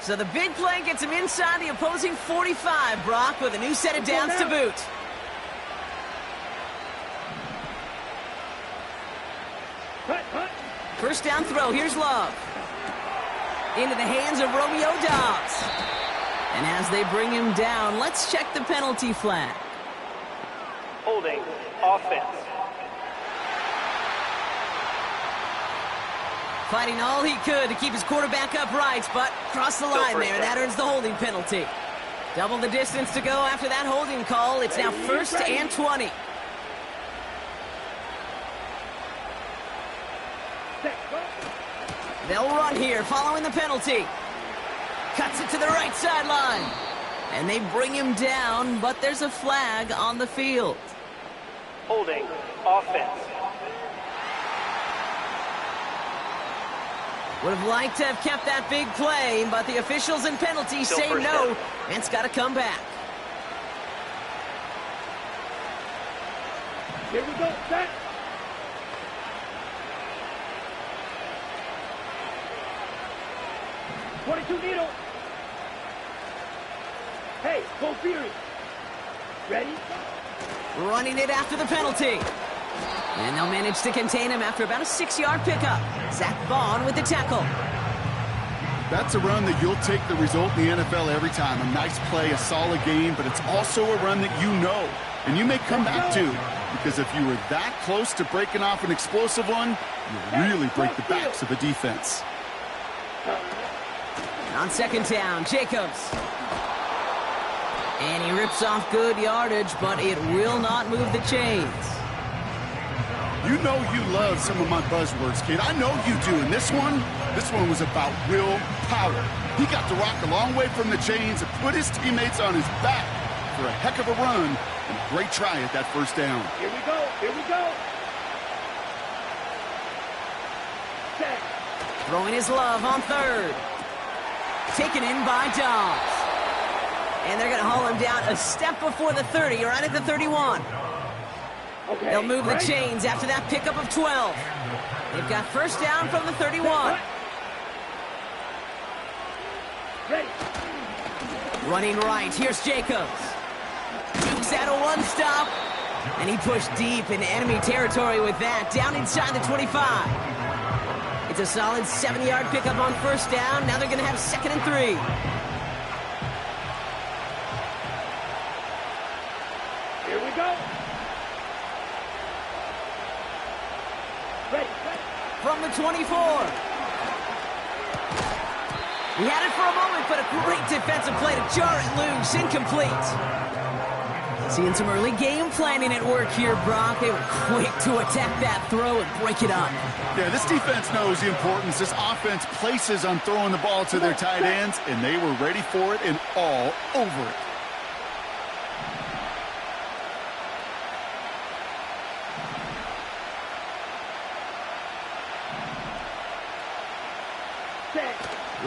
So the big play gets him inside the opposing 45, Brock, with a new set of downs to boot. First down throw, here's Love. Into the hands of Romeo Dobbs. And as they bring him down, let's check the penalty flag. Holding, offense. Fighting all he could to keep his quarterback upright, but crossed the line there. That earns the holding penalty. Double the distance to go after that holding call. It's now first and 20. They'll run here following the penalty. Cuts it to the right sideline. And they bring him down, but there's a flag on the field. Holding, offense. Would have liked to have kept that big play, but the officials and penalties say no, and it's got to come back. Here we go, set. .22 needle. Hey, go Peter. Ready? Running it after the penalty. And they'll manage to contain him after about a 6-yard pickup. Zach Vaughn with the tackle. That's a run that you'll take the result in the NFL every time. A nice play, a solid game, but it's also a run that you know. And you may come back to, because if you were that close to breaking off an explosive one, you really break the backs of the defense. On second down, Jacobs. And he rips off good yardage, but it will not move the chains. You know you love some of my buzzwords, kid. I know you do. And this one was about will power. He got to rock a long way from the chains and put his teammates on his back for a heck of a run and a great try at that first down. Here we go. Here we go. Set. Throwing his Love on third. Taken in by Dobbs. And they're going to haul him down a step before the 30, right at the 31. Okay, they'll move the chains after that pickup of 12. They've got first down from the 31. Ready. Running right, here's Jacobs. Dukes out a run stop. And he pushed deep into enemy territory with that, down inside the 25. It's a solid 7-yard pickup on first down. Now they're going to have 2nd and 3. Here we go. Ready. From the 24. He had it for a moment, but a great defensive play to jar it loose. Incomplete. Seeing some early game planning at work here, Brock. They were quick to attack that throw and break it up. Yeah, this defense knows the importance this offense places on throwing the ball to their tight ends, and they were ready for it and all over it.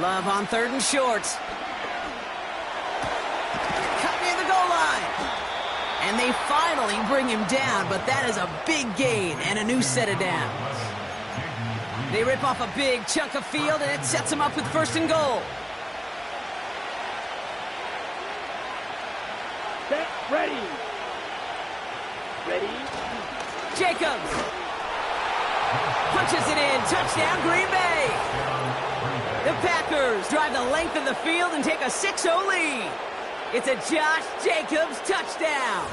Love on 3rd and short. Cut near the goal line. And they finally bring him down, but that is a big gain and a new set of downs. They rip off a big chunk of field, and it sets them up with 1st and goal. Set, ready. Ready. Jacobs. Punches it in. Touchdown, Green Bay. The Packers drive the length of the field and take a 6-0 lead. It's a Josh Jacobs touchdown.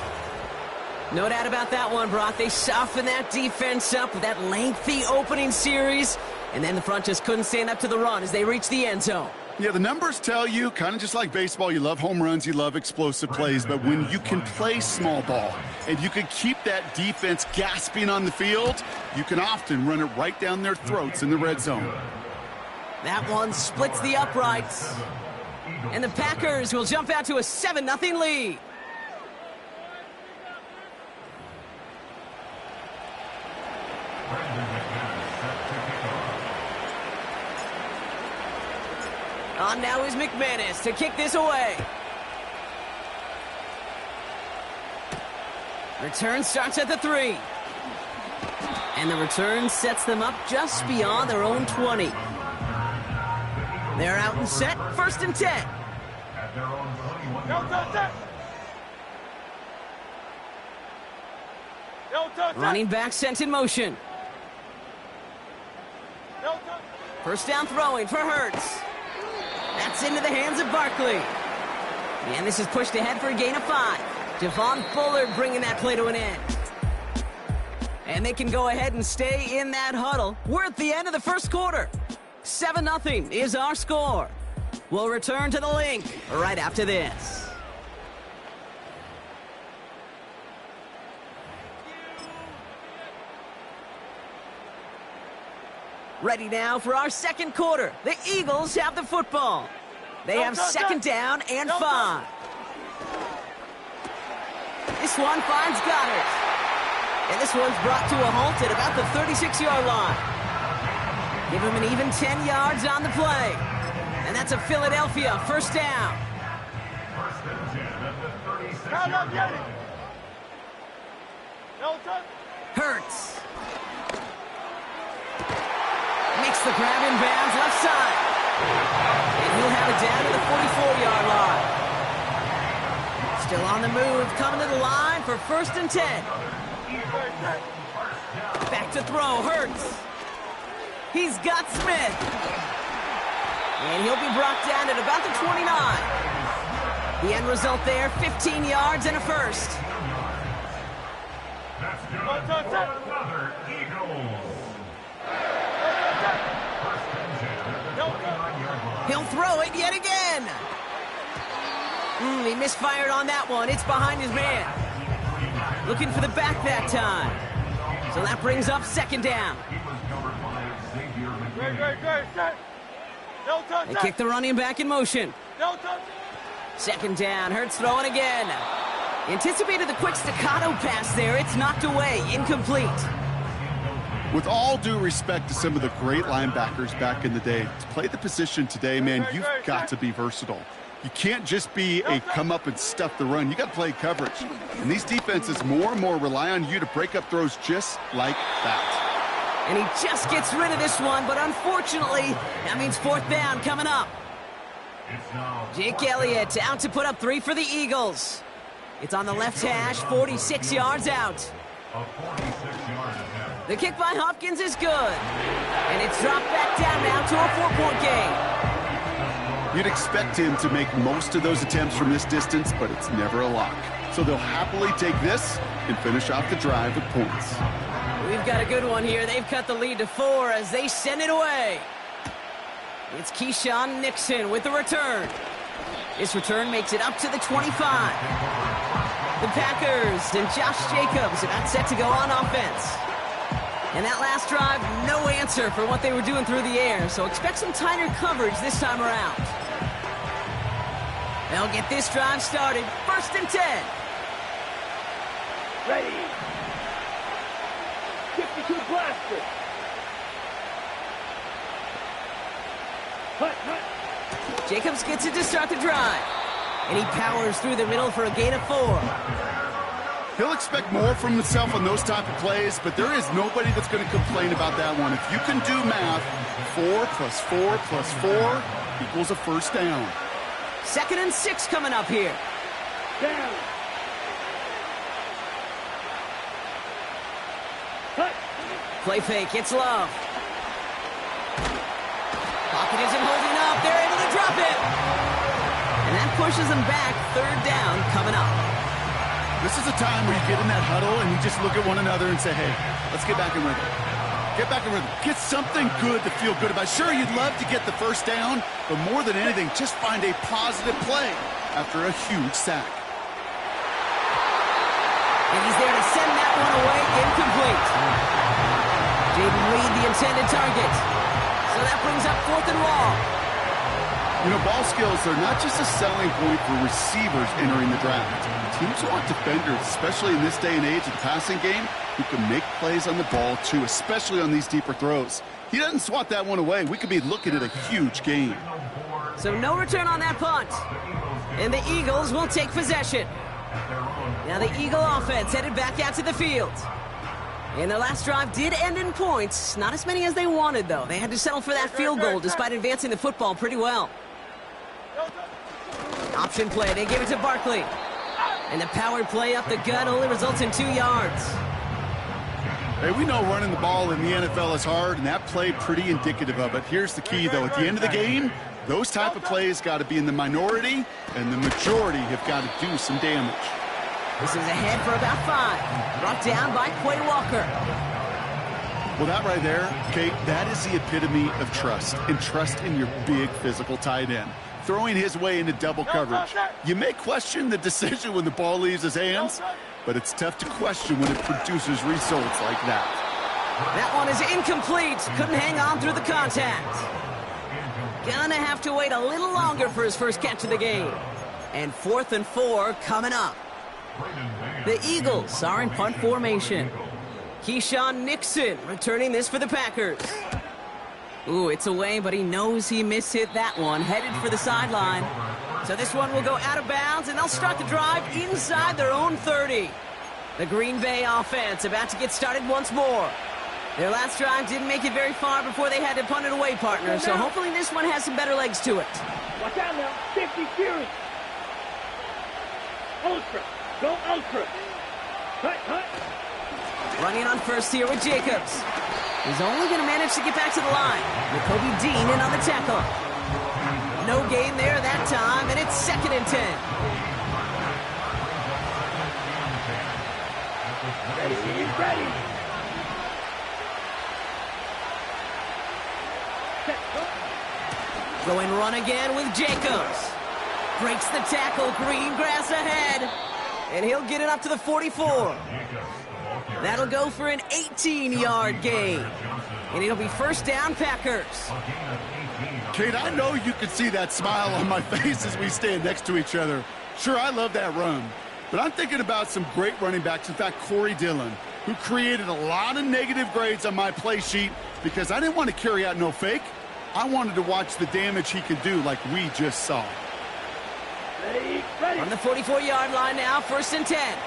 No doubt about that one, Brock. They softened that defense up with that lengthy opening series, and then the front just couldn't stand up to the run as they reached the end zone. Yeah, the numbers tell you, kind of just like baseball, you love home runs, you love explosive plays, but when you can play small ball and you can keep that defense gasping on the field, you can often run it right down their throats in the red zone. That one splits the uprights. And the Packers will jump out to a 7-0 lead. On now is McManus to kick this away. Return starts at the 3. And the return sets them up just beyond their own 20. They're out and set, 1st and 10. Running back sent in motion. 1st down throwing for Hurts. That's into the hands of Barkley. And this is pushed ahead for a gain of 5. Javon Bullard bringing that play to an end. And they can go ahead and stay in that huddle. We're at the end of the 1st quarter. 7-0 is our score. We'll return to the link right after this. Ready now for our 2nd quarter. The Eagles have the football. They have 2nd down and 5. This one finds Goddard. And this one's brought to a halt at about the 36-yard line. Give him an even 10 yards on the play. And that's a Philadelphia 1st down. Hurts. Makes the grab in bounds left side. And he'll have it down to the 44-yard line. Still on the move, coming to the line for 1st and 10. Back to throw, Hurts. He's got Smith. And he'll be brought down at about the 29. The end result there, 15 yards and a 1st. He'll throw it yet again. He misfired on that one. It's behind his man. Looking for the back that time. So that brings up 2nd down. They kick the running back in motion. 2nd down. Hurts throwing again. Anticipated the quick staccato pass there. It's knocked away. Incomplete. With all due respect to some of the great linebackers back in the day, to play the position today, man, you've got to be versatile. You can't just be a come up and stuff the run. You got to play coverage. And these defenses more and more rely on you to break up throws just like that. And he just gets rid of this one, but unfortunately, that means 4th down coming up. Jake Elliott out to put up 3 for the Eagles. It's on the left hash, 46 yards out. The kick by Hopkins is good. And it's dropped back down now to a 4-point game. You'd expect him to make most of those attempts from this distance, but it's never a lock. So they'll happily take this and finish off the drive with points. We've got a good one here. They've cut the lead to 4 as they send it away. It's Keyshawn Nixon with the return. This return makes it up to the 25. The Packers and Josh Jacobs about set to go on offense. And that last drive, no answer for what they were doing through the air, so expect some tighter coverage this time around. They'll get this drive started, 1st and 10. Ready. 52 blaster. Hut. Jacobs gets it to start the drive. And he powers through the middle for a gain of 4. He'll expect more from himself on those type of plays, but there is nobody that's going to complain about that one. If you can do math, 4 plus 4 plus 4 equals a 1st down. 2nd and 6 coming up here. Down. Cut. Play fake, it's Love. Pocket isn't holding up. They're able to drop it. And that pushes them back. 3rd down coming up. This is a time where you get in that huddle and you just look at one another and say, hey, let's get back in rhythm. Get back in rhythm. Get something good to feel good about. Sure, you'd love to get the 1st down, but more than anything, just find a positive play after a huge sack. And he's there to send that one away, incomplete. Jaden Reed, the intended target. So that brings up 4th and long. You know, ball skills are not just a selling point for receivers entering the draft. Teams want defenders, especially in this day and age of the passing game, who can make plays on the ball, too, especially on these deeper throws. He doesn't swat that one away. We could be looking at a huge game. So no return on that punt. And the Eagles will take possession. Now the Eagle offense headed back out to the field. And their last drive did end in points. Not as many as they wanted, though. They had to settle for that field goal despite advancing the football pretty well. Option play. They give it to Barkley. And the powered play up the gut only results in 2 yards. Hey, we know running the ball in the NFL is hard, and that play pretty indicative of it. Here's the key, though. At the end of the game, those type of plays got to be in the minority, and the majority have got to do some damage. This is ahead for about 5. Brought down by Quay Walker. Well, that right there, Kate, that is the epitome of trust, and trust in your big physical tight end. Throwing his way into double coverage. You may question the decision when the ball leaves his hands, but it's tough to question when it produces results like that. That one is incomplete. Couldn't hang on through the contact. Gonna have to wait a little longer for his first catch of the game. And 4th and 4 coming up. The Eagles are in punt formation. Keyshawn Nixon returning this for the Packers. Ooh, it's away, but he knows he mishit that one. Headed for the sideline. So this one will go out of bounds, and they'll start the drive inside their own 30. The Green Bay offense about to get started once more. Their last drive didn't make it very far before they had to punt it away, partner. So hopefully this one has some better legs to it. Watch out now. 50 Fury. Ultra. Go Ultra. Cut. Running on first here with Jacobs. He's only going to manage to get back to the line. Jacoby Dean in on the tackle. No gain there that time, and it's 2nd and 10. Ready. Go and run again with Jacobs. Breaks the tackle, green grass ahead. And he'll get it up to the 44. That'll go for an 18-yard gain. And it'll be first down, Packers. Kate, I know you can see that smile on my face as we stand next to each other. Sure, I love that run. But I'm thinking about some great running backs. In fact, Corey Dillon, who created a lot of negative grades on my play sheet because I didn't want to carry out no fake. I wanted to watch the damage he could do like we just saw. Ready. On the 44-yard line now, 1st and 10.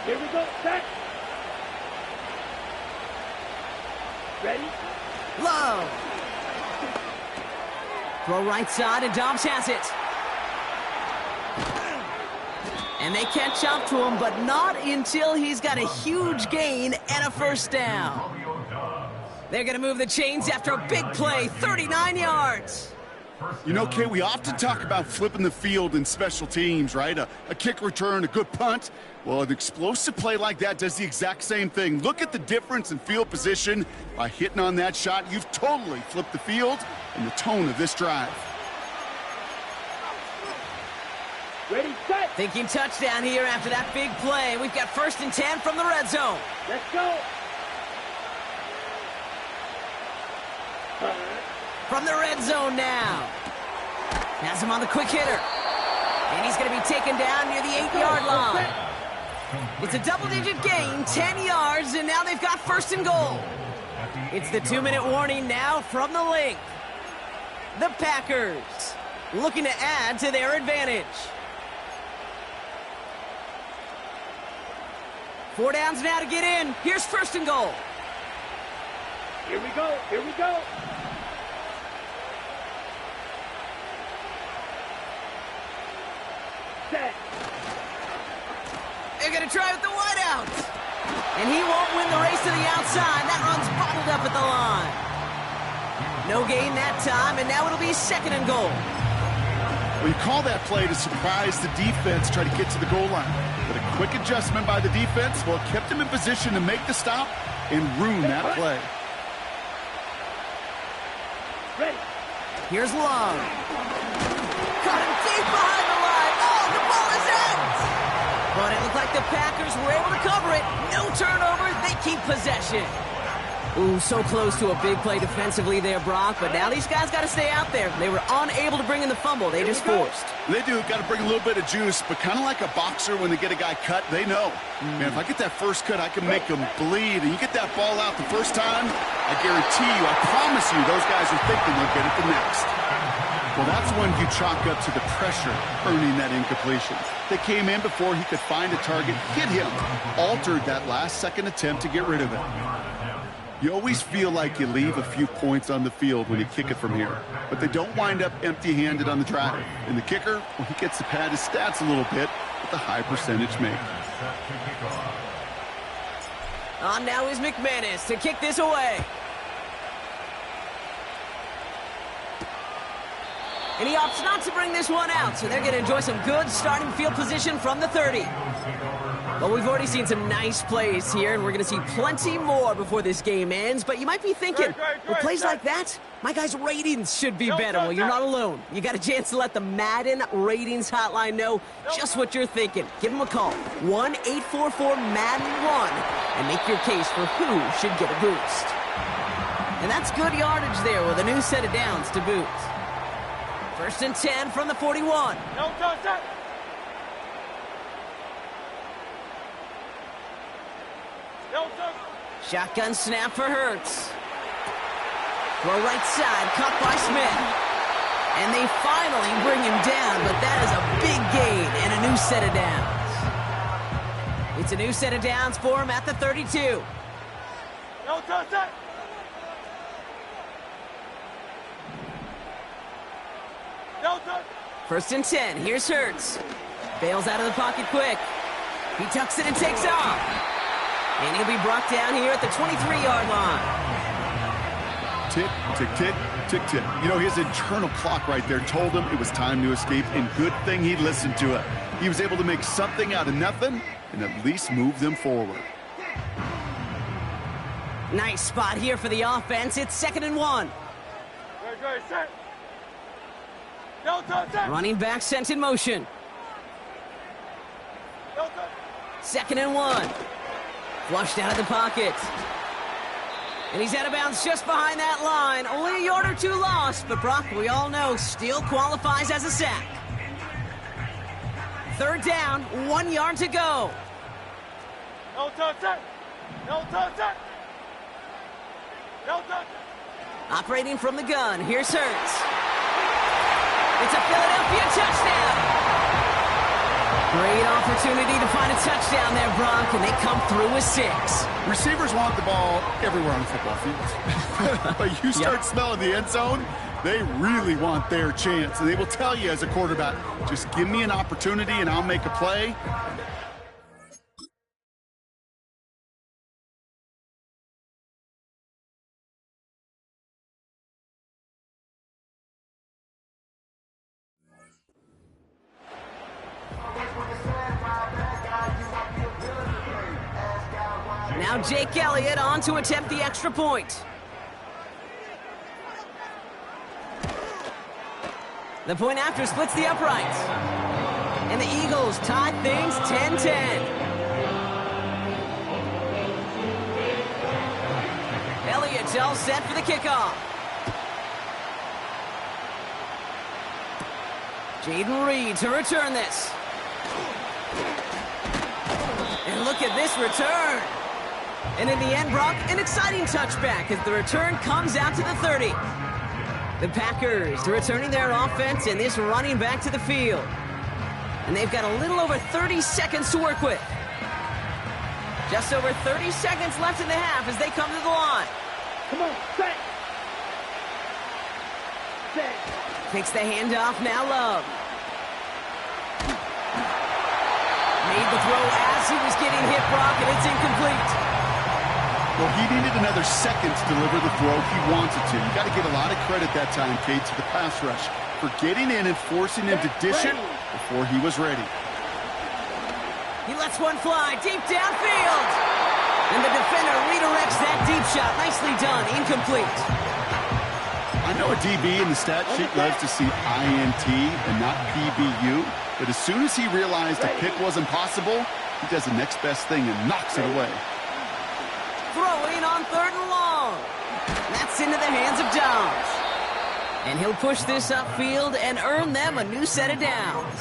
Here we go. Set. Ready. Love. Throw right side, and Dobbs has it. And they catch up to him, but not until he's got a huge gain and a first down. They're going to move the chains after a big play, 39 yards. You know, Kate, we often talk about flipping the field in special teams, right? A kick return, a good punt. Well, an explosive play like that does the exact same thing. Look at the difference in field position. By hitting on that shot, you've totally flipped the field and the tone of this drive. Ready, set. Thinking touchdown here after that big play. We've got 1st and 10 from the red zone. Let's go. From the red zone now. Has him on the quick hitter. And he's going to be taken down near the 8-yard line. It's a double-digit gain, 10 yards, and now they've got 1st and goal. It's the 2-minute warning now from the length. The Packers looking to add to their advantage. 4 downs now to get in. Here's 1st and goal. Here we go. Set. They're going to try with the wideout. And he won't win the race to the outside. That run's bottled up at the line. No gain that time, and now it'll be 2nd and goal. Well, you call that play to surprise the defense, try to get to the goal line. But a quick adjustment by the defense, well, kept him in position to make the stop and ruin that play. Ready. Here's Love. Caught him deep behind the line. Oh, the ball is in! But it looked like the Packers were able to cover it. No turnover. They keep possession. Ooh, so close to a big play defensively there, Brock, but now these guys got to stay out there. They were unable to bring in the fumble. They just forced. They do. Got to bring a little bit of juice, but kind of like a boxer when they get a guy cut, they know. Man, if I get that first cut, I can make him bleed. And you get that ball out the first time, I guarantee you, I promise you, those guys are thinking they'll get it the next. Well, that's when you chalk up to the pressure earning that incompletion. They came in before he could find a target, hit him, altered that last-second attempt to get rid of it. You always feel like you leave a few points on the field when you kick it from here, but they don't wind up empty-handed on the drive. And the kicker, well, he gets to pad his stats a little bit with a high percentage make. On now is McManus to kick this away. And he opts not to bring this one out, so they're going to enjoy some good starting field position from the 30. Well, we've already seen some nice plays here, and we're going to see plenty more before this game ends. But you might be thinking, with plays like that, my guys' ratings should be better. Well, you're not alone. You got a chance to let the Madden ratings hotline know just what you're thinking. Give them a call, 1-844-MADDEN-1, and make your case for who should get a boost. And that's good yardage there with a new set of downs to boot. 1st and 10 from the 41. No contact. Shotgun snap for Hurts. Throw right side, caught by Smith. And they finally bring him down, but that is a big gain and a new set of downs. It's a new set of downs for him at the 32. No contact. No contact. 1st and 10, here's Hurts. Bails out of the pocket quick. He tucks it and takes off. And he'll be brought down here at the 23-yard line. Tick, tick, tick, tick, tick. You know, his internal clock right there told him it was time to escape, and good thing he listened to it. He was able to make something out of nothing and at least move them forward. Nice spot here for the offense. It's 2nd and 1. Good, set. No contact. Running back sent in motion. No contact. 2nd and 1. Flushed out of the pocket. And he's out of bounds just behind that line. Only a yard or two lost, but Brock, we all know, still qualifies as a sack. 3rd down, 1 yard to go. No contact. No contact. No contact. Operating from the gun, here's Hurts. It's a Philadelphia touchdown. Great opportunity to find a touchdown there, Brock, and they come through with 6. Receivers want the ball everywhere on the football field. But you start smelling the end zone, they really want their chance. And they will tell you as a quarterback, just give me an opportunity and I'll make a play. Now Jake Elliott on to attempt the extra point. The point after splits the uprights. And the Eagles tie things 10-10. Elliott's all set for the kickoff. Jaden Reed to return this. And look at this return. And in the end, Brock, an exciting touchback as the return comes out to the 30. The Packers returning their offense and this running back to the field. And they've got a little over 30 seconds to work with. Just over 30 seconds left in the half as they come to the line. Come on, set. Set. Takes the handoff, now Love. Made the throw as he was getting hit, Brock, and it's incomplete. Well, he needed another second to deliver the throw he wanted to. You got to give a lot of credit that time, Kate, to the pass rush for getting in and forcing him to dish it before he was ready. He lets one fly deep downfield. And the defender redirects that deep shot. Nicely done. Incomplete. I know a DB in the stat sheet loves to see INT and not PBU, but as soon as he realized a pick wasn't possible, he does the next best thing and knocks it away. Throwing on 3rd and long. that's into the hands of Downs. And he'll push this upfield and earn them a new set of downs.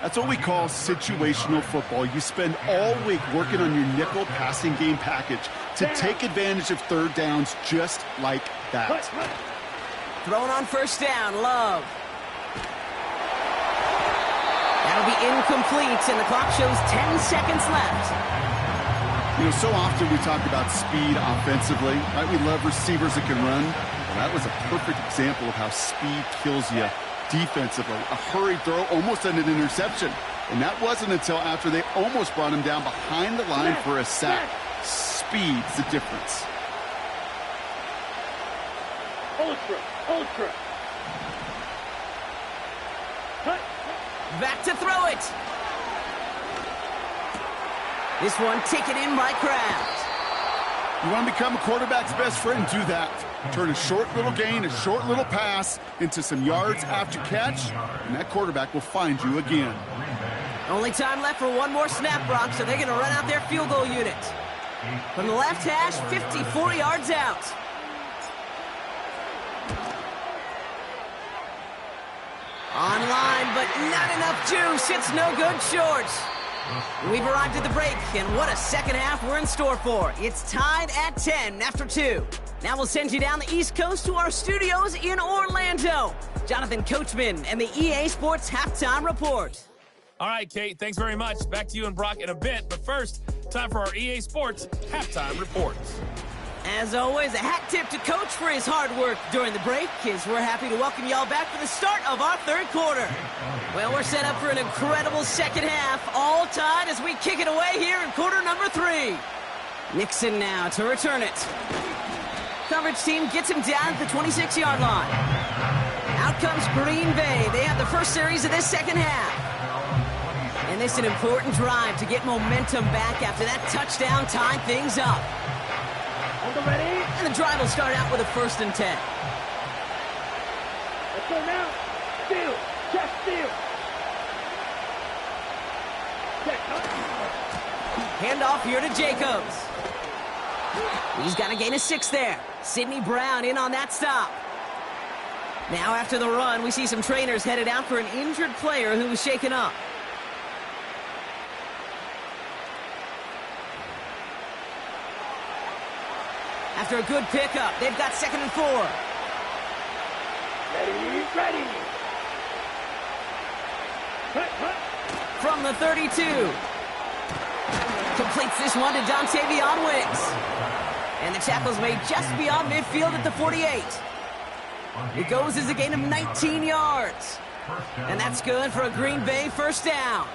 That's what we call situational football. You spend all week working on your nickel passing game package to take advantage of third downs just like that. Thrown on first down, Love. That'll be incomplete, and the clock shows 10 seconds left. You know, so often we talk about speed offensively, right? We love receivers that can run. Well, that was a perfect example of how speed kills you defensively. A hurried throw, almost an interception. And that wasn't until after they almost brought him down behind the line for a sack. Speed's the difference. Ultra. Cut. Back to throw it. This one taken in by Kraft. You want to become a quarterback's best friend? Do that. Turn a short little gain, a short little pass into some yards after catch, and that quarterback will find you again. Only time left for one more snap, Brock, so they're going to run out their field goal unit. From the left hash, 54 yards out. Online, but not enough juice. It's no good short. We've arrived at the break, and what a second half we're in store for. It's tied at 10 after 2. Now we'll send you down the East Coast to our studios in Orlando. Jonathan Coachman and the EA Sports Halftime Report. All right, Kate, thanks very much. Back to you and Brock in a bit. But first, time for our EA Sports Halftime Report. As always, a hat tip to Coach for his hard work during the break, as we're happy to welcome y'all back for the start of our third quarter. Well, we're set up for an incredible second half, all tied as we kick it away here in quarter number 3. Nixon now to return it. Coverage team gets him down at the 26-yard line. Out comes Green Bay. They have the first series of this second half. And this is an important drive to get momentum back after that touchdown tied things up. Ready? And the drive will start out with a 1st and 10. Let's go now. Steal. Just steal. Handoff here to Jacobs. He's got to gain a 6 there. Sidney Brown in on that stop. Now after the run, we see some trainers headed out for an injured player who was shaken up. After a good pickup, they've got 2nd and 4. Ready. From the 32. Completes this one to Dontavion Wicks. And the tackle's made just beyond midfield at the 48. It goes as a gain of 19 yards. And that's good for a Green Bay first down.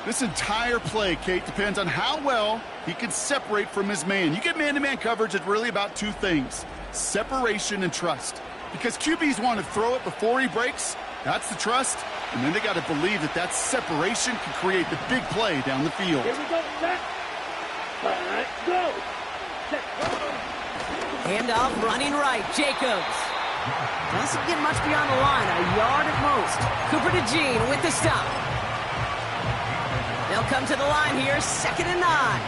This entire play, Kate, depends on how well he can separate from his man. You get man-to-man coverage, it's really about 2 things: separation and trust. Because QBs want to throw it before he breaks, that's the trust, and then they got to believe that that separation can create the big play down the field. Here we go, set. Let's go. Set. Handoff running right, Jacobs. Doesn't get much beyond the line, a yard at most. Cooper to Jean with the stop. They'll come to the line here, 2nd and 9.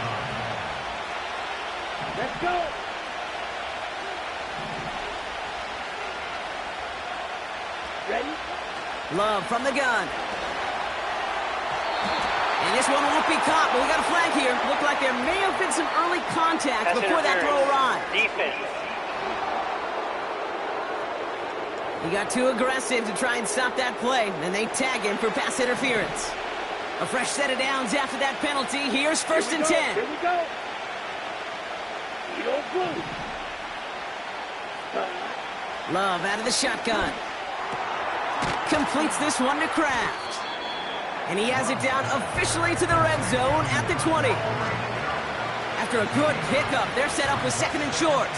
Let's go. Ready? Love from the gun. And this one won't be caught, but we got a flag here. Looked like there may have been some early contact before that throw arrived. Defense. He got too aggressive to try and stop that play, and they tag him for pass interference. A fresh set of downs after that penalty. Here's 1st and 10. Here we go. Eagle blue. Love out of the shotgun. Completes this one to Kraft. And he has it down officially to the red zone at the 20. After a good pickup, they're set up with 2nd and short.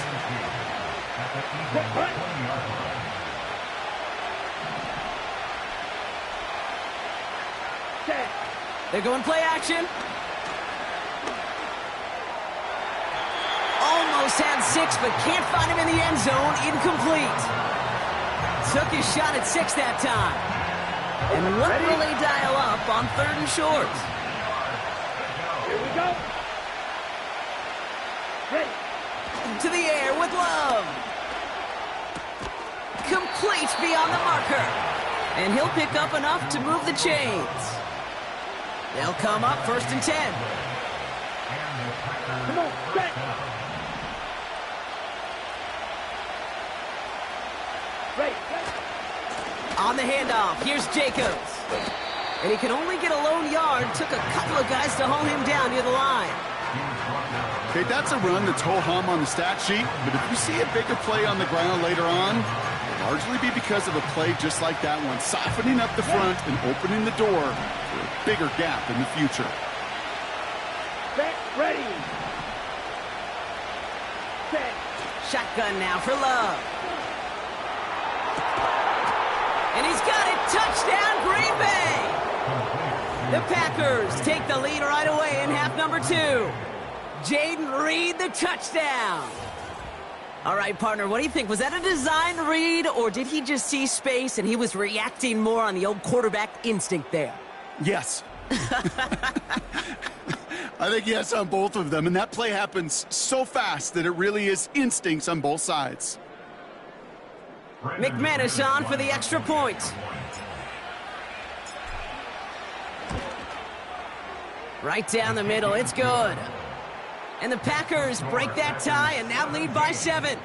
They're going play action. Almost had 6, but can't find him in the end zone. Incomplete. Took his shot at 6 that time. And what will they dial up on 3rd and short? Here we go. Ready. to the air with Love. Complete beyond the marker. And he'll pick up enough to move the chains. They'll come up 1st and 10. Come on, set. Ready. On the handoff, here's Jacobs. And he can only get a lone yard. Took a couple of guys to hold him down near the line. Okay, that's a run that's ho-hum on the stat sheet, but if you see a bigger play on the ground later on, it'll largely be because of a play just like that one, softening up the front and opening the door for a bigger gap in the future. Set, ready. Set. Shotgun now for Love. And he's got it. Touchdown, Green Bay! The Packers take the lead right away in half number 2. Jaden Reed, the touchdown. All right, partner, what do you think? Was that a design read, or did he just see space and he was reacting more on the old quarterback instinct there? Yes. I think yes on both of them, and that play happens so fast that it really is instincts on both sides. McManus on for the extra point. Right down the middle, it's good. And the Packers break that tie and now lead by 7.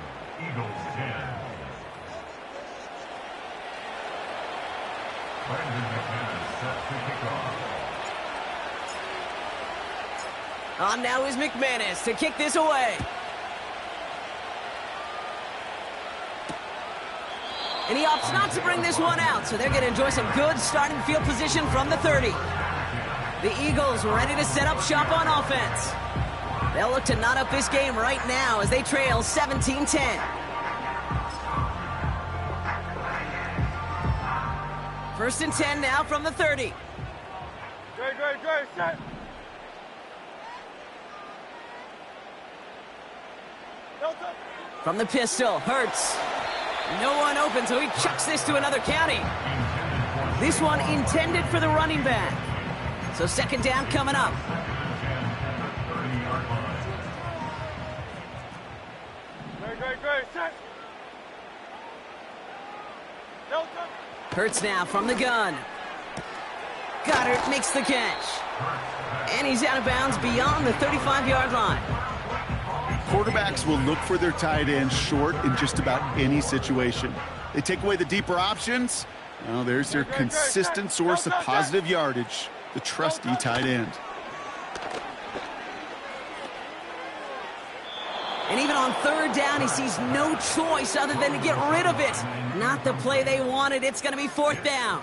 On now is McManus to kick this away. And he opts not to bring this one out, so they're going to enjoy some good starting field position from the 30. The Eagles ready to set up shop on offense. They'll look to knot up this game right now as they trail 17-10. First and 10 now from the 30. Great, set. From the pistol, Hurts. No one open, so he chucks this to another county. This one intended for the running back. So second down coming up. Great, set. Hurts now from the gun. Goddard makes the catch. And he's out of bounds beyond the 35-yard line. Quarterbacks will look for their tight end short in just about any situation. They take away the deeper options. Well, there's their consistent source of positive yardage, the trusty tight end. And even on third down, he sees no choice other than to get rid of it. Not the play they wanted. It's going to be fourth down.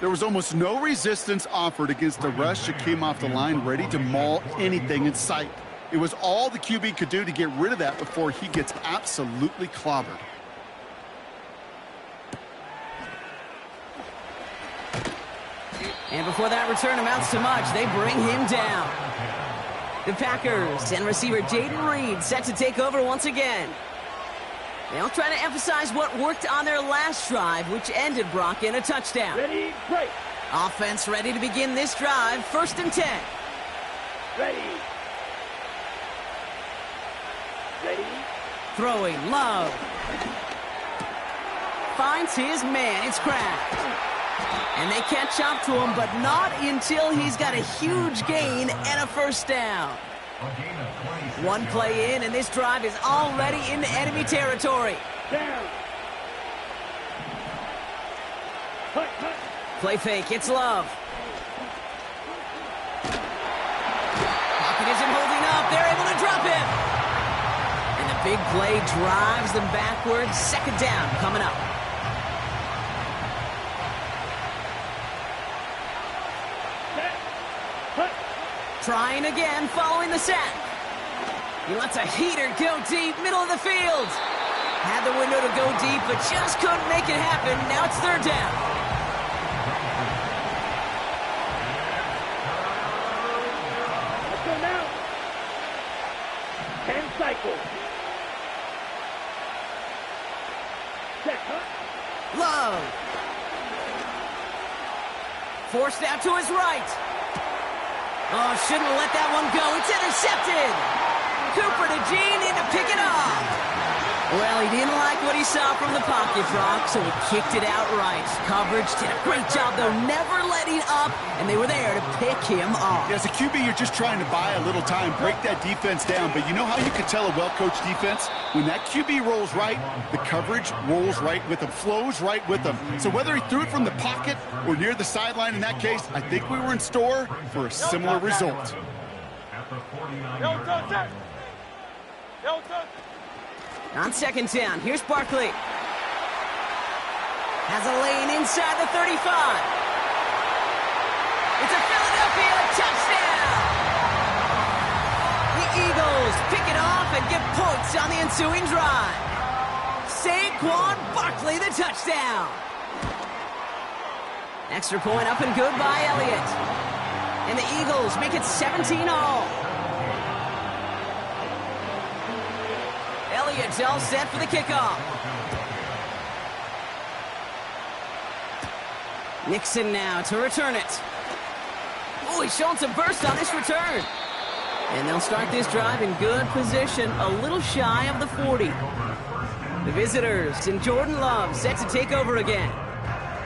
There was almost no resistance offered against the rush that came off the line ready to maul anything in sight. It was all the QB could do to get rid of that before he gets absolutely clobbered. And before that return amounts to much, they bring him down. The Packers and receiver Jaden Reed set to take over once again. They'll try to emphasize what worked on their last drive, which ended, Brock, in a touchdown. Ready, break. Offense ready to begin this drive, first and 10. Ready. Ready. Throwing, Love. Finds his man, it's Kraft. And they catch up to him, but not until he's got a huge gain and a first down. One play in, and this drive is already into enemy territory. Down. Cut. Play fake, it's Love. Pocket isn't holding up, they're able to drop him. And the big play drives them backwards. Second down coming up. Trying again, following the sack. He lets a heater go deep, middle of the field. Had the window to go deep, but just couldn't make it happen. Now it's third down. Let's go now. 10 cycles. Set, Love. Forced out to his right. Oh, shouldn't have let that one go. It's intercepted. Cooper to Gene in to pick it off. Well, he didn't like what he saw from the pocket, Brock, so he kicked it outright. Coverage did a great job, though, never letting up, and they were there to pick him off. Yeah, as a QB, you're just trying to buy a little time, break that defense down. But you know how you can tell a well-coached defense? When that QB rolls right, the coverage rolls right with him, flows right with him. So whether he threw it from the pocket or near the sideline in that case, I think we were in store for a similar result. On second down, here's Barkley. Has a lane inside the 35. It's a Philadelphia touchdown! The Eagles pick it off and get points on the ensuing drive. Saquon Barkley, the touchdown. Extra point up and good by Elliott. And the Eagles make it 17-all. Elliott's all set for the kickoff. Nixon now to return it. Oh, he's showing some burst on this return. And they'll start this drive in good position, a little shy of the 40. The visitors and Jordan Love set to take over again.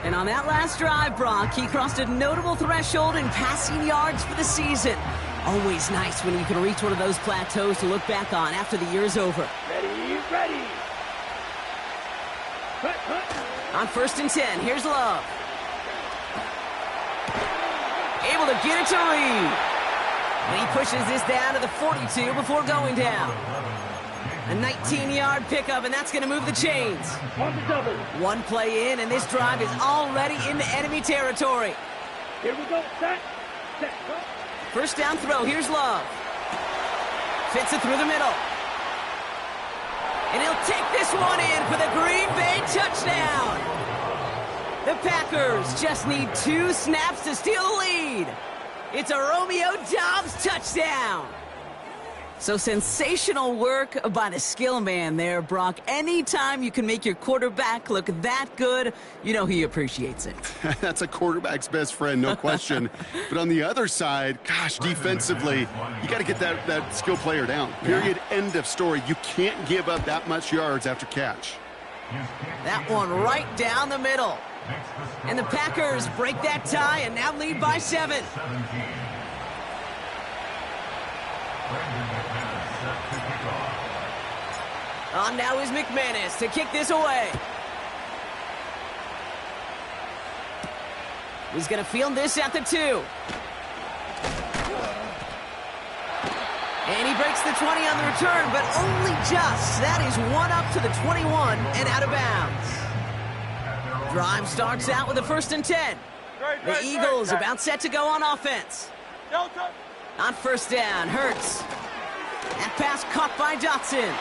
And on that last drive, Brock, he crossed a notable threshold in passing yards for the season. Always nice when you can reach one of those plateaus to look back on after the year is over. Ready. On 1st and 10, here's Love. Able to get it to Reed. And he pushes this down to the 42 before going down. A 19-yard pickup, and that's going to move the chains. On the double. One play in, and this drive is already into enemy territory. Here we go. Set. First down throw, here's Love. Fits it through the middle. And he'll take this one in for the Green Bay touchdown. The Packers just need 2 snaps to steal the lead. It's a Romeo Doubs touchdown. So sensational work by the skill man there, Brock. Anytime you can make your quarterback look that good, you know he appreciates it. That's a quarterback's best friend, no question. But on the other side, gosh, defensively, you got to get that skill player down. Period, end of story. You can't give up that much yards after catch. That one right down the middle. And the Packers break that tie and now lead by 7. On now is McManus to kick this away. He's going to field this at the 2. And he breaks the 20 on the return, but only just. That is one up to the 21 and out of bounds. Drive starts out with a 1st and 10. The Eagles about set to go on offense. On 1st down, Hurts. That pass caught by Dotson.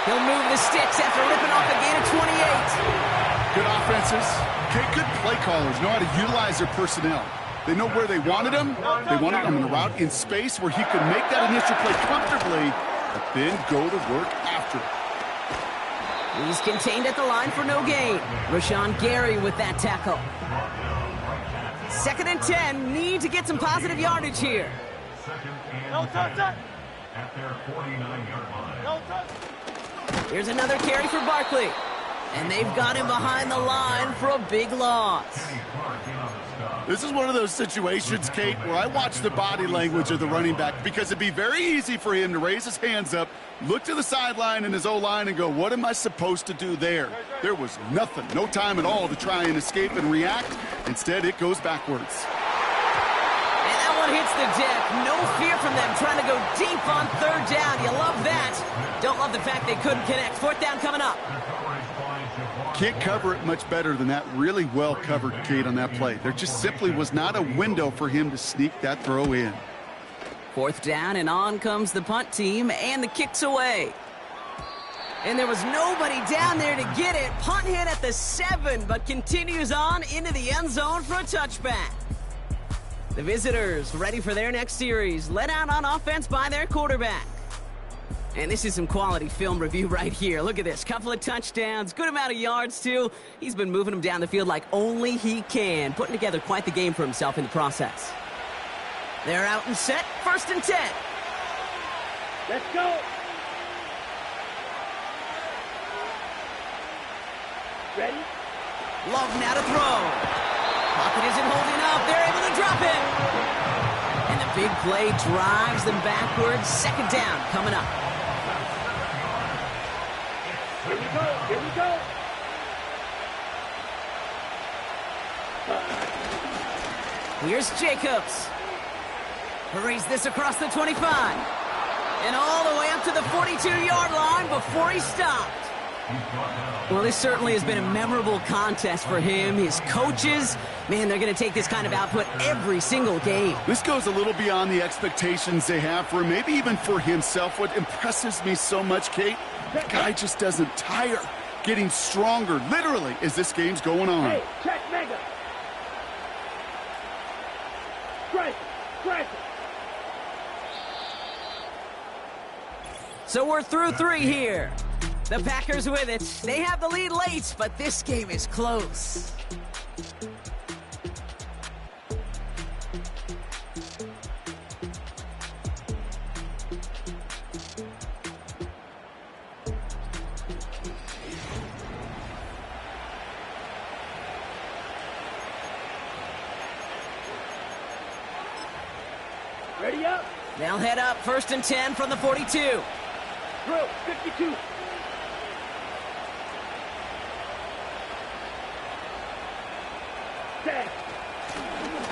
He'll move the sticks after ripping off a gain of 28. Good offenses. Okay, good play callers know how to utilize their personnel. They know where they wanted him. They wanted him in a route in space where he could make that initial play comfortably, but then go to work after it. He's contained at the line for no gain. Rashawn Gary with that tackle. 2nd and 10. Need to get some positive yardage here. No touch. At their 49-yard line. No touch. Here's another carry for Barkley. And they've got him behind the line for a big loss. This is one of those situations, Kate, where I watch the body language of the running back because it'd be very easy for him to raise his hands up, look to the sideline in his O-line and go, what am I supposed to do there? There was nothing, no time at all to try and escape and react. Instead, it goes backwards. And that one hits the deck. No fear from them trying to go deep on 3rd down. You love that. Don't love the fact they couldn't connect. 4th down coming up. Can't cover it much better than that. Really well covered, Kate, on that play. There just simply was not a window for him to sneak that throw in. 4th down, and on comes the punt team, and the kick's away. And there was nobody down there to get it. Punt hit at the 7, but continues on into the end zone for a touchback. The visitors ready for their next series, led out on offense by their quarterback. And this is some quality film review right here. Look at this. Couple of touchdowns. Good amount of yards, too. He's been moving them down the field like only he can. Putting together quite the game for himself in the process. They're out and set. 1st and 10. Let's go. Ready? Love now to throw. Pocket isn't holding up. They're able to drop it. And the big play drives them backwards. 2nd down coming up. Here we go. Here we go. Here's Jacobs. Hurries this across the 25. And all the way up to the 42-yard line before he stopped. Well, this certainly has been a memorable contest for him. His coaches, man, they're going to take this kind of output every single game. This goes a little beyond the expectations they have for him, maybe even for himself. What impresses me so much, Kate, the guy just doesn't tire. Getting stronger, literally, as this game's going on. Hey, check mega. Strike. Strike. So we're through 3 here. The Packers with it. They have the lead late, but this game is close. Ready up. They'll head up 1st and 10 from the 42. Drill. 52.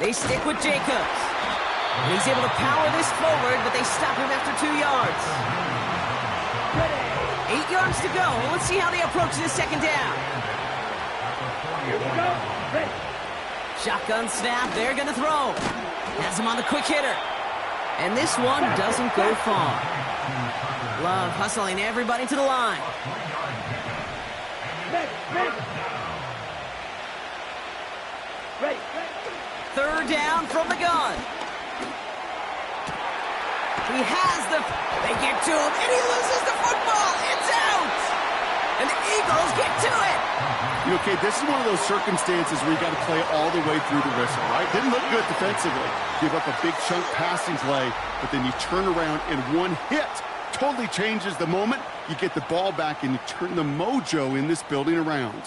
They stick with Jacobs. And he's able to power this forward, but they stop him after 2 yards. 8 yards to go. Let's see how they approach this 2nd down. Here we go. Ready. Shotgun snap. They're going to throw. Has him on the quick hitter. And this one doesn't go far. Love hustling everybody to the line. Ready. 3rd down from the gun. He has they get to him, and he loses the football. It's out. And the Eagles get to it. You know, Kate, this is one of those circumstances where you got to play all the way through the whistle, right? Didn't look good defensively. Give up a big chunk passing play, but then you turn around and one hit totally changes the moment. You get the ball back and you turn the mojo in this building around.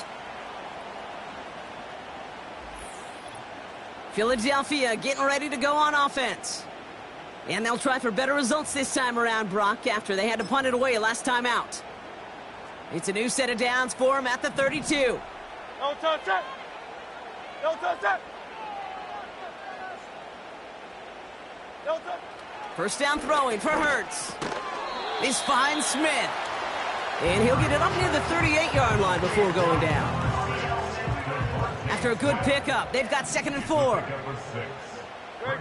Philadelphia getting ready to go on offense. And they'll try for better results this time around, Brock, after they had to punt it away last time out. It's a new set of downs for him at the 32. No touch it. No touch it. No touch. 1st down throwing for Hurts. This finds Smith. And he'll get it up near the 38-yard line before going down. After a good pickup, they've got 2nd and 4. Great.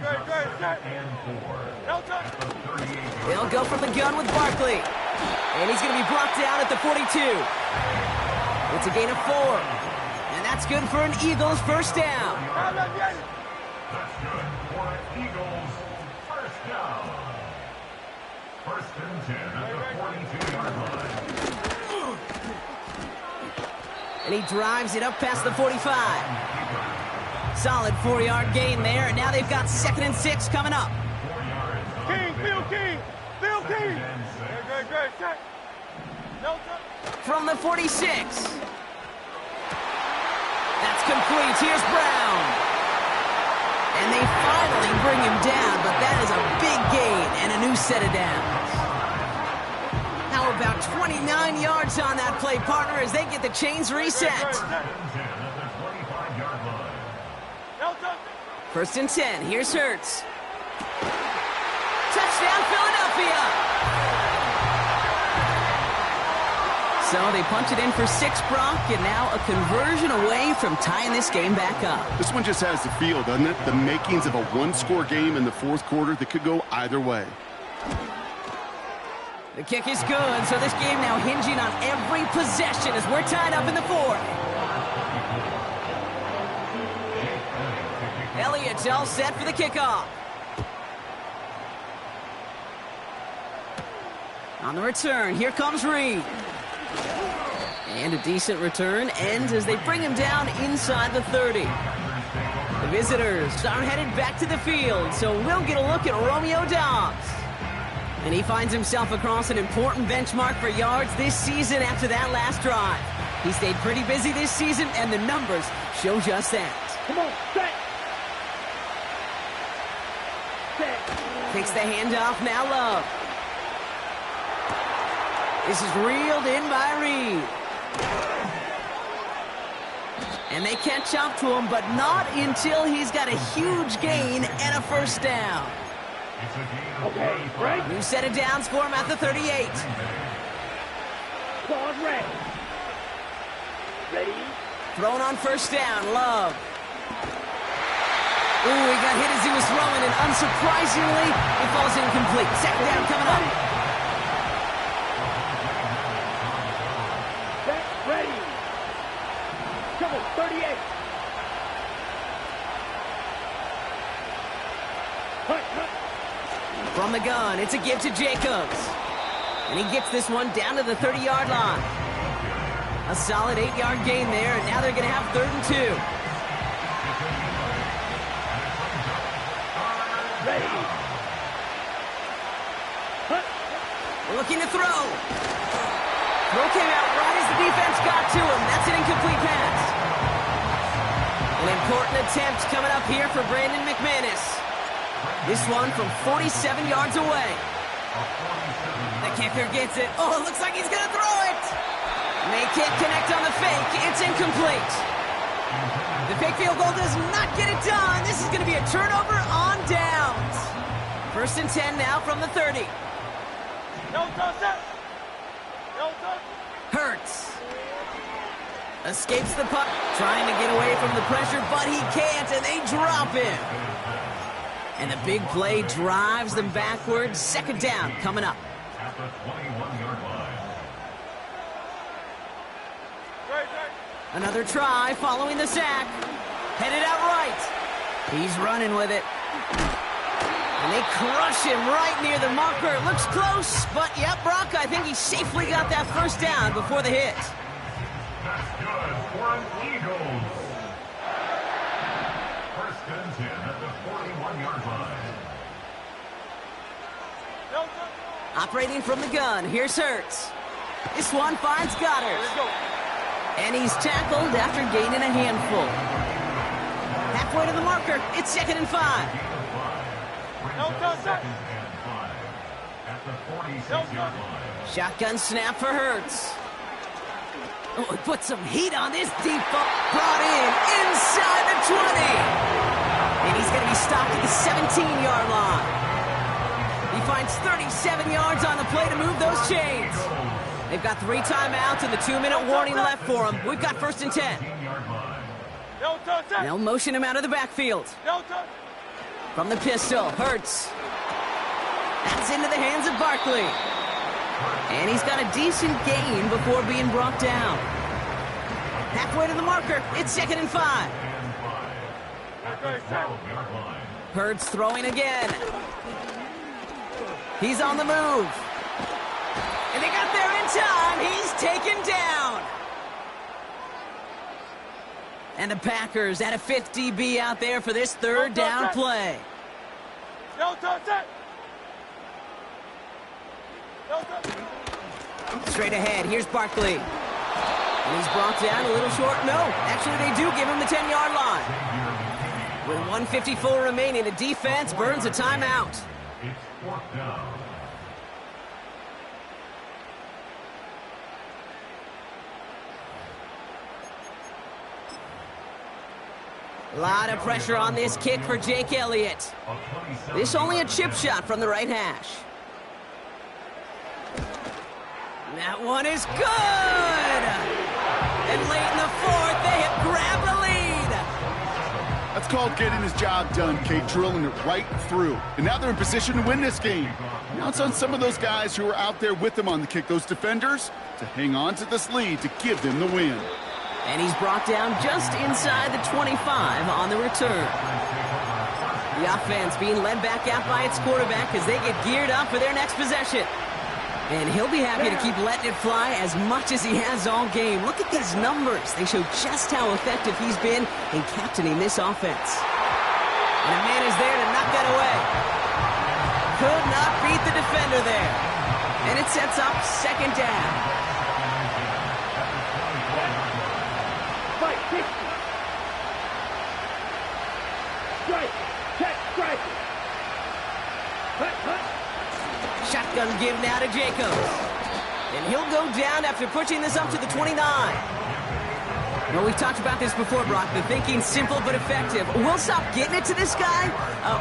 No touch. They'll go from the gun with Barkley. And he's going to be brought down at the 42. It's a gain of 4. And that's good for an Eagles 1st down. That's good for an Eagles 1st down. 1st and 10 at the 42-yard line. And he drives it up past the 45. Solid 4-yard gain there, and now they've got 2nd and 6 coming up. King. Great. No touch. From the 46. That's complete. Here's Brown. And they finally bring him down, but that is a big gain and a new set of downs. How about 29 yards on that play, partner, as they get the chains reset. 1st and 10. Here's Hurts. Touchdown, Philadelphia. So they punch it in for 6, Brock, and now a conversion away from tying this game back up. This one just has the feel, doesn't it? The makings of a one-score game in the 4th quarter that could go either way. The kick is good, so this game now hinging on every possession as we're tied up in the 4th. Elliott's all set for the kickoff. On the return, here comes Reed. And a decent return ends as they bring him down inside the 30. The visitors are headed back to the field, so we'll get a look at Romeo Dobbs. And he finds himself across an important benchmark for yards this season after that last drive. He stayed pretty busy this season, and the numbers show just that. Come on, set. Set. Takes the handoff, now Love. This is reeled in by Reed. And they catch up to him, but not until he's got a huge gain and a first down. Okay, right. New set of downs for him at the 38. Pause, ready. Ready. Thrown on first down, Love. Ooh, he got hit as he was throwing, and unsurprisingly, it falls incomplete. Second down coming up. Set, ready. Come on, 38. Hut. From the gun, it's a give to Jacobs. And he gets this one down to the 30-yard line. A solid 8-yard gain there, and now they're going to have 3rd and 2. Ready. Hut. Looking to throw. Throw came out right as the defense got to him. That's an incomplete pass. An important attempt coming up here for Brandon McManus. This one from 47 yards away. The kicker gets it. Oh, it looks like he's going to throw it. And they can't connect on the fake. It's incomplete. The fake field goal does not get it done. This is going to be a turnover on downs. 1st and 10 now from the 30. Hurts. Escapes the puck. Trying to get away from the pressure, but he can't, and they drop him. And the big play drives them backwards. 2nd down coming up. At the 21-yard line. Another try following the sack. Headed out right. He's running with it. And they crush him right near the marker. Looks close, but yep, Brock, I think he safely got that first down before the hit. That's good for an Eagles. 1st and 10 at the 41-yard line. Operating from the gun, here's Hurts. This one finds Goddard. And he's tackled after gaining a handful. Halfway to the marker, it's 2nd and 5. At the 46-yard line. Shotgun snap for Hurts. Oh, he put some heat on this deep ball. Brought in inside the 20. And he's going to be stopped at the 17-yard line. He finds 37 yards on the play to move those chains. They've got 3 timeouts and the 2-minute warning left for them. We've got 1st and 10. They'll motion him out of the backfield. From the pistol, Hurts. That's into the hands of Barkley. And he's got a decent gain before being brought down. Halfway to the marker, it's 2nd and 5. Hurts throwing again. He's on the move. And they got there in time. He's taken down. And the Packers at a 5th DB out there for this 3rd down play. Straight ahead, here's Barkley. And he's brought down a little short. No, actually they do give him the 10-yard line. With 1:54 remaining, the defense burns a timeout. It's 4th down. A lot of pressure on this kick for Jake Elliott. This only a chip shot from the right hash. That one is good! And late in the 4th, they have grabbed the lead. That's called getting his job done, Kate, drilling it right through. And now they're in position to win this game. Now it's on some of those guys who are out there with them on the kick, those defenders, to hang on to this lead to give them the win. And he's brought down just inside the 25 on the return. The offense being led back out by its quarterback as they get geared up for their next possession. And he'll be happy to keep letting it fly as much as he has all game. Look at these numbers. They show just how effective he's been in captaining this offense. And a man is there to knock that away. Could not beat the defender there. And it sets up second down. Fight, 60. Strike, check, strike. Hut, hut. Shotgun give now to Jacobs. And he'll go down after pushing this up to the 29. Well, we've talked about this before, Brock. The thinking's simple but effective. We'll stop getting it to this guy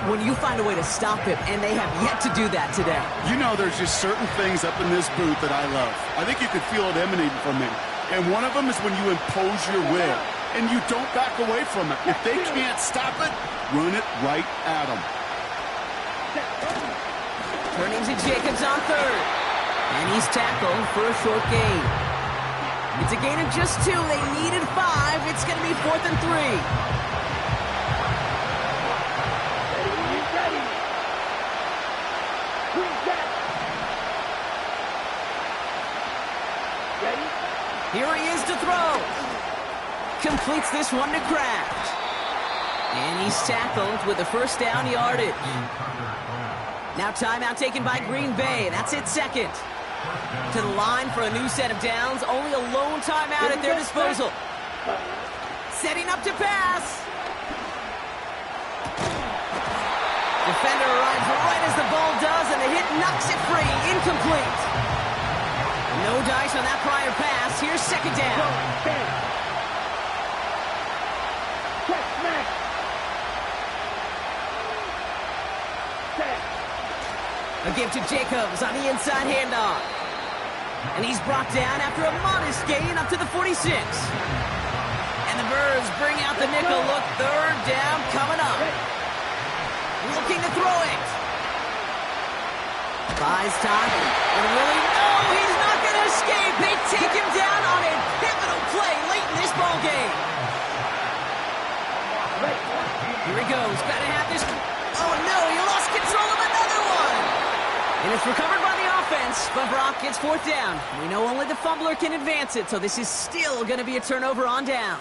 when you find a way to stop him, and they have yet to do that today. You know, there's just certain things up in this booth that I love. I think you could feel it emanating from him. And one of them is when you impose your will, and you don't back away from it. If they can't stop it, run it right at them. Turning to Jacobs on third. And he's tackled for a short gain. It's a gain of just 2. They needed 5. It's going to be 4th and 3. Ready. Who's that? Ready? Here he is to throw. Completes this one to Kraft. And he's tackled with a first down yardage. Now timeout taken by Green Bay. That's it, second. To the line for a new set of downs. Only a lone timeout at their disposal. Setting up to pass. Defender arrives right as the ball does, and the hit knocks it free. Incomplete. No dice on that prior pass. Here's second down. Check, smack. A give to Jacobs on the inside handoff. And he's brought down after a modest gain up to the 46. And the Birds bring out the nickel look. Third down coming up. Looking to throw it. Buys time. And really, no, he's not going to escape. They take him down on a pivotal play late in this ball game. Here he goes. Got to have this. Oh, no, he lost control of another one. And it's recovered by the offense, but Brock gets 4th down. We know only the fumbler can advance it, so this is still going to be a turnover on downs.